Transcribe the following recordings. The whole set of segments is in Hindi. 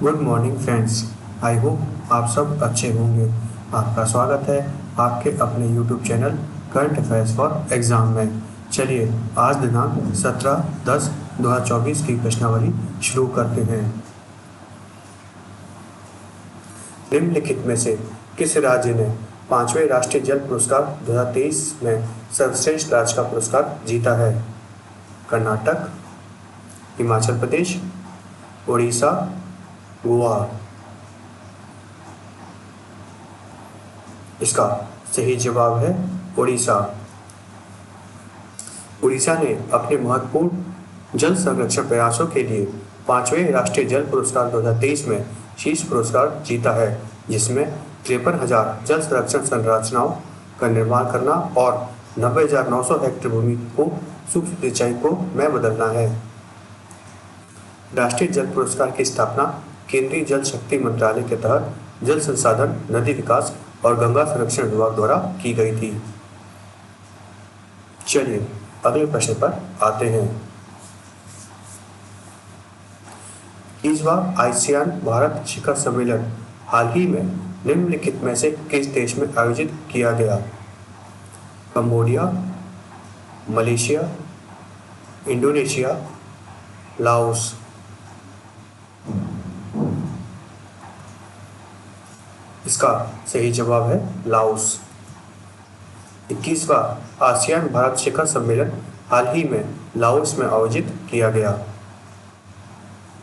Good morning friends. I hope आप सब अच्छे होंगे। आपका स्वागत है आपके अपने YouTube channel current affairs for exam में। चलिए आज दिनांक 17/10/2024 की प्रश्नावली शुरू करते हैं। निम्नलिखित में से किस राज्य ने 5वें राष्ट्रीय जल पुरस्कार 2023 में सर्वश्रेष्ठ राज्य का पुरस्कार जीता है? कर्नाटक, हिमाचल प्रदेश, उड़ीसा, गोवा। इसका सही जवाब है उड़ीसा। उड़ीसा ने अपने महत्वपूर्ण जल संरक्षण प्रयासों के लिए 5वें राष्ट्रीय जल पुरस्कार 2023 में शीर्ष पुरस्कार जीता है, जिसमें 53,000 जल संरक्षण संरचनाओं का निर्माण करना और 90,900 हेक्टेयर भूमि को सूक्ष्म सिंचाई को में बदलना है। राष्ट्रीय जल पुरस्कार की स्थापना केंद्रीय जल शक्ति मंत्रालय के तहत जल संसाधन, नदी विकास और गंगा संरक्षण विभाग द्वारा की गई थी। चलिए अगले प्रश्न पर आते हैं। 21वां आसियान भारत शिखर सम्मेलन हाल ही में निम्नलिखित में से किस देश में आयोजित किया गया? Cambodia, Malaysia, Indonesia, Laos. इसका सही जवाब है लाओस। 21वां आसियान भारत शिखर सम्मेलन हाल ही में लाओस में आयोजित किया गया।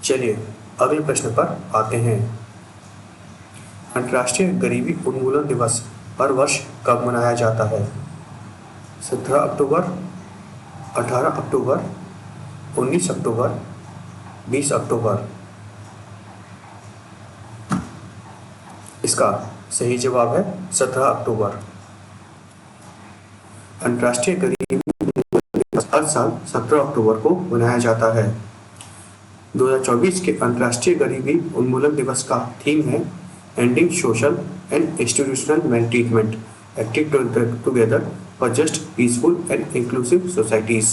चलिए अगले प्रश्न पर आते हैं। अंतर्राष्ट्रीय गरीबी उन्मूलन दिवस हर वर्ष कब मनाया जाता है? 17 अक्टूबर, 18 अक्टूबर, 19 अक्टूबर, 20 अक्टूबर। इसका सही जवाब है 17 अक्टूबर। अंतर्राष्ट्रीय गरीबी दिवस हर साल 17 अक्टूबर को मनाया जाता है। 2024 के अंतर्राष्ट्रीय गरीबी उन्मूलन दिवस का थीम है ending social and institutional maltreatment, acting together for just, peaceful and inclusive societies.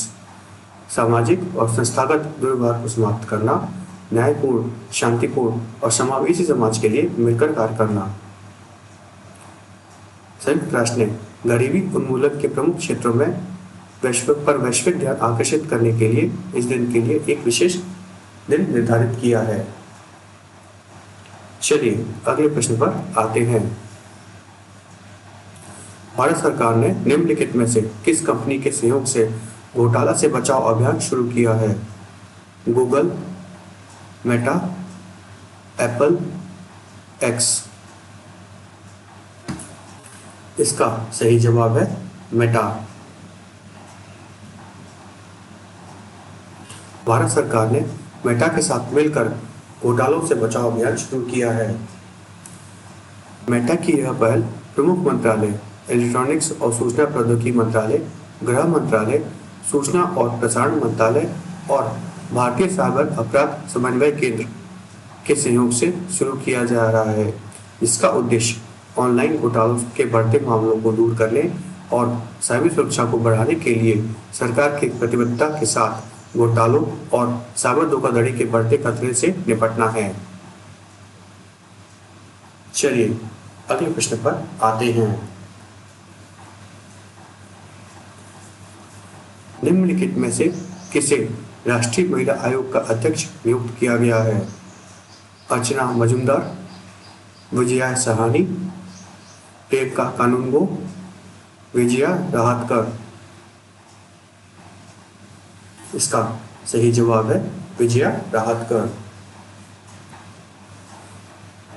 सामाजिक और संस्थागत दुर्व्यवहार को समाप्त करना, न्यायपूर्ण, शांतिपूर्ण और समावेशी समाज के लिए मिलकर कार्य करना। संयुक्त राष्ट्र ने गरीबी उन्मूलन के प्रमुख क्षेत्रों में वैश्विक ध्यान आकर्षित करने के लिए इस दिन के लिए एक विशेष दिन निर्धारित किया है। चलिए अगले प्रश्न पर आते हैं। भारत सरकार ने निम्नलिखित में से किस कंपनी के सहयोग से घोटाला से बचाव अभियान शुरू किया है? Google, Meta, Apple, x. इसका सही जवाब है मेटा। भारत सरकार ने मेटा के साथ मिलकर घोटालों से बचाव अभियान शुरू किया है। मेटा की यह पहल प्रमुख मंत्रालय इलेक्ट्रॉनिक्स और सूचना प्रौद्योगिकी मंत्रालय, गृह मंत्रालय, सूचना और प्रसारण मंत्रालय और भारतीय साइबर अपराध समन्वय केंद्र के सहयोग से शुरू किया जा रहा है। इसका उद्देश्य ऑनलाइन घोटालों के बढ़ते मामलों को दूर करने और साइबर सुरक्षा को बढ़ाने के लिए सरकार की प्रतिबद्धता के साथ घोटालों और साइबर धोखाधड़ी के बढ़ते खतरे से निपटना है। चलिए अगले प्रश्न पर आते हैं। निम्नलिखित में से किसे राष्ट्रीय महिला आयोग का अध्यक्ष नियुक्त किया गया है? अर्चना मजूमदार, विजया सहानी, प्रियंका कानूनगो, विजया राहतकर। इसका सही जवाब है विजया राहतकर।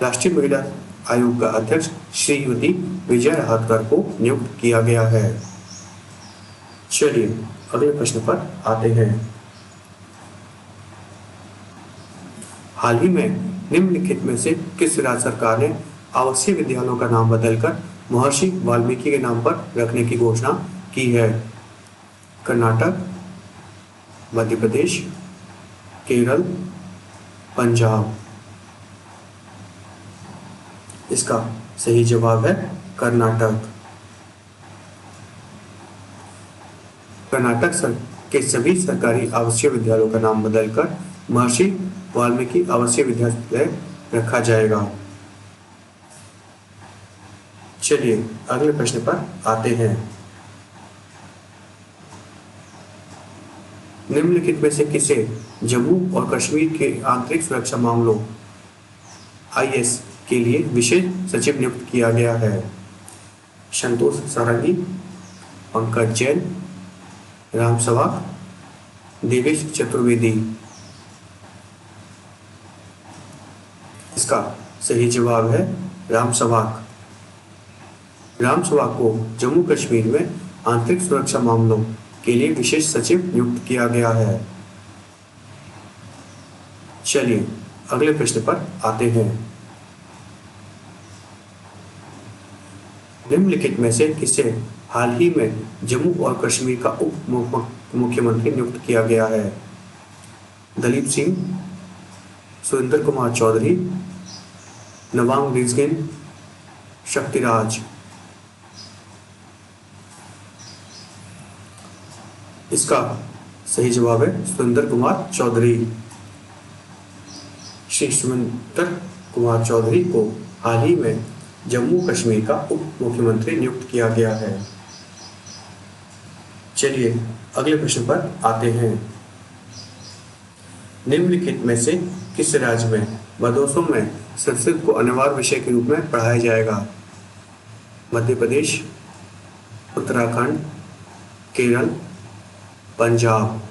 राष्ट्रीय महिला आयोग का अध्यक्ष श्रीमती विजया राहतकर को नियुक्त किया गया है। चलिए अगले प्रश्न पर आते हैं। हाल ही में निम्नलिखित में से किस राज्य सरकार ने आवासीय विद्यालयों का नाम बदलकर महर्षि वाल्मीकि के नाम पर रखने की घोषणा की है? कर्नाटक, मध्य प्रदेश, केरल, पंजाब। इसका सही जवाब है कर्नाटक। कर्नाटक के सभी सरकारी आवासीय विद्यालयों का नाम बदलकर महर्षि वाल्मीकि आवासीय विद्यालय रखा जाएगा। चलिए अगले प्रश्न पर आते हैं। निम्नलिखित में से किसे जम्मू और कश्मीर के आंतरिक सुरक्षा मामलों आईएस के लिए विशेष सचिव नियुक्त किया गया है? संतोष सारंगी, पंकज जैन, राम सवाक, देवेश चतुर्वेदी। इसका सही जवाब है राम सवाक। राम सवाक को जम्मू कश्मीर में आंतरिक सुरक्षा मामलों के लिए विशेष सचिव नियुक्त किया गया है। चलिए अगले प्रश्न पर आते हैं। निम्नलिखित में से किसे हाल ही में जम्मू और कश्मीर का उप मुख्यमंत्री नियुक्त किया गया है? दलीप सिंह, सुरेंद्र कुमार चौधरी, नवांग रिजगिन, शक्तिराज। इसका सही जवाब है सुरेंद्र कुमार चौधरी। श्री सुरेंद्र कुमार चौधरी को हाल ही में जम्मू कश्मीर का उप मुख्यमंत्री नियुक्त किया गया है। चलिए अगले प्रश्न पर आते हैं। निम्नलिखित में से किस राज्य में मदरसों में संस्कृत को अनिवार्य विषय के रूप में पढ़ाया जाएगा? मध्य प्रदेश, उत्तराखंड, केरल, पंजाब।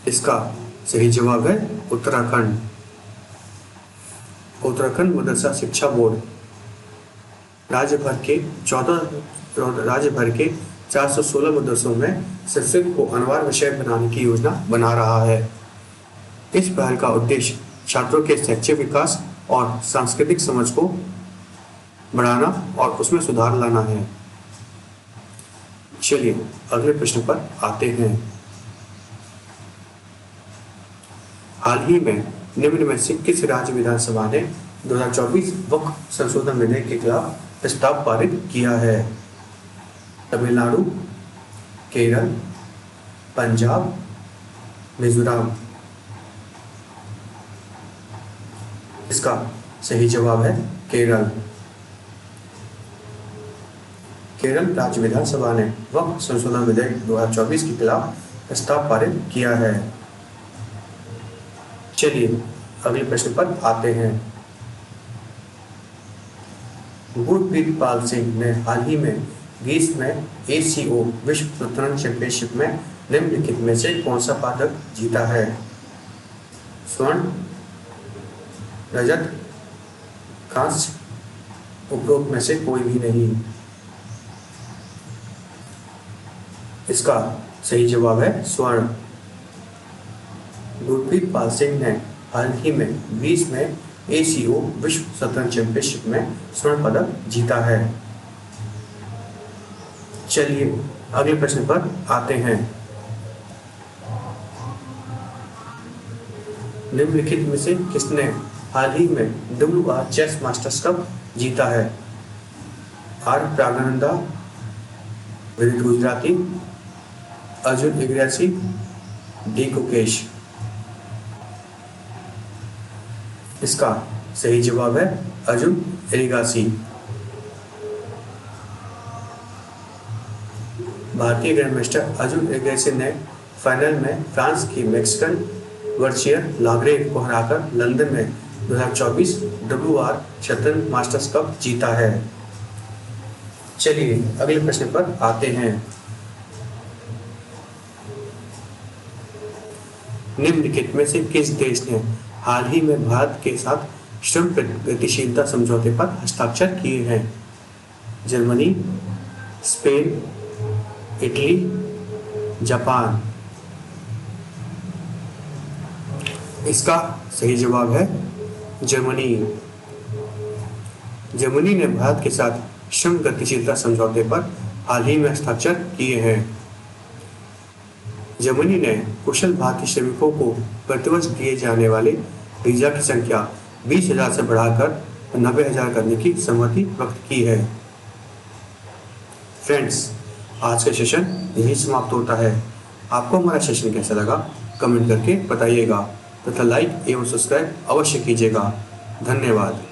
इसका सही जवाब है उत्तराखंड। उत्तराखंड मदरसा शिक्षा बोर्ड राज्य भर के 416 मदरसों में संस्कृत को अनिवार्य विषय बनाने की योजना बना रहा है। इस पहल का उद्देश्य छात्रों के शैक्षिक विकास और सांस्कृतिक समझ को बढ़ाना और उसमें सुधार लाना है। चलिए अगले प्रश्न पर आते हैं। हाल ही में निम्न में से किस राज्य विधानसभा ने 2024 वक्फ संशोधन विधेयक के खिलाफ प्रस्ताव पारित किया है? तमिलनाडु, केरल, पंजाब, मिजोरम। इसका सही जवाब है केरल। केरल राज्य विधानसभा ने वक्फ संशोधन विधेयक 2024 के खिलाफ प्रस्ताव पारित किया है। चलिए अगले प्रश्न पर आते हैं। गुरप्रीत पाल सिंह ने हाल ही में ग्रीस में ACO विश्व शतरंज चैंपियनशिप में निम्नलिखित में से कौन सा पदक जीता है? स्वर्ण, रजत, कांस्य, उपरोक्त में से कोई भी नहीं। इसका सही जवाब है स्वर्ण। गुरप्रीत पाल सिंह ने हाल ही में ग्रीस में ACO विश्व शतरंज चैंपियनशिप में स्वर्ण पदक जीता है। चलिए अगले प्रश्न पर आते हैं। निम्नलिखित में से किसने हाल ही में WR चेस मास्टर्स कप जीता है? आर प्रागनंदा, विदित गुजराती, अर्जुन इग्रासी, डी गुकेश। इसका सही जवाब है अर्जुन इरिगासी। भारतीय ग्रैंडमास्टर अर्जुन इरिगासी ने फाइनल में फ्रांस की मैक्सिकन वर्चियर लाग्रेव को हराकर लंदन में 2024 WR शतरंज मास्टर्स कप जीता है। चलिए अगले प्रश्न पर आते हैं। निम्नलिखित में से किस देश ने हाल ही में भारत के साथ श्रम गतिशीलता समझौते पर हस्ताक्षर किए हैं? Germany, Spain, Italy, Japan. इसका सही जवाब है जर्मनी। जर्मनी ने भारत के साथ श्रम गतिशीलता समझौते पर हाल ही में हस्ताक्षर किए हैं। जर्मनी ने कुशल भारतीय श्रमिकों को प्रतिवर्ष दिए जाने वाले वीजा की संख्या 20,000 से बढ़ाकर 90,000 करने की सहमति व्यक्त की है। फ्रेंड्स, आज का सेशन यही समाप्त होता है। आपको हमारा सेशन कैसा लगा कमेंट करके बताइएगा। तथा लाइक एवं सब्सक्राइब अवश्य कीजिएगा। धन्यवाद।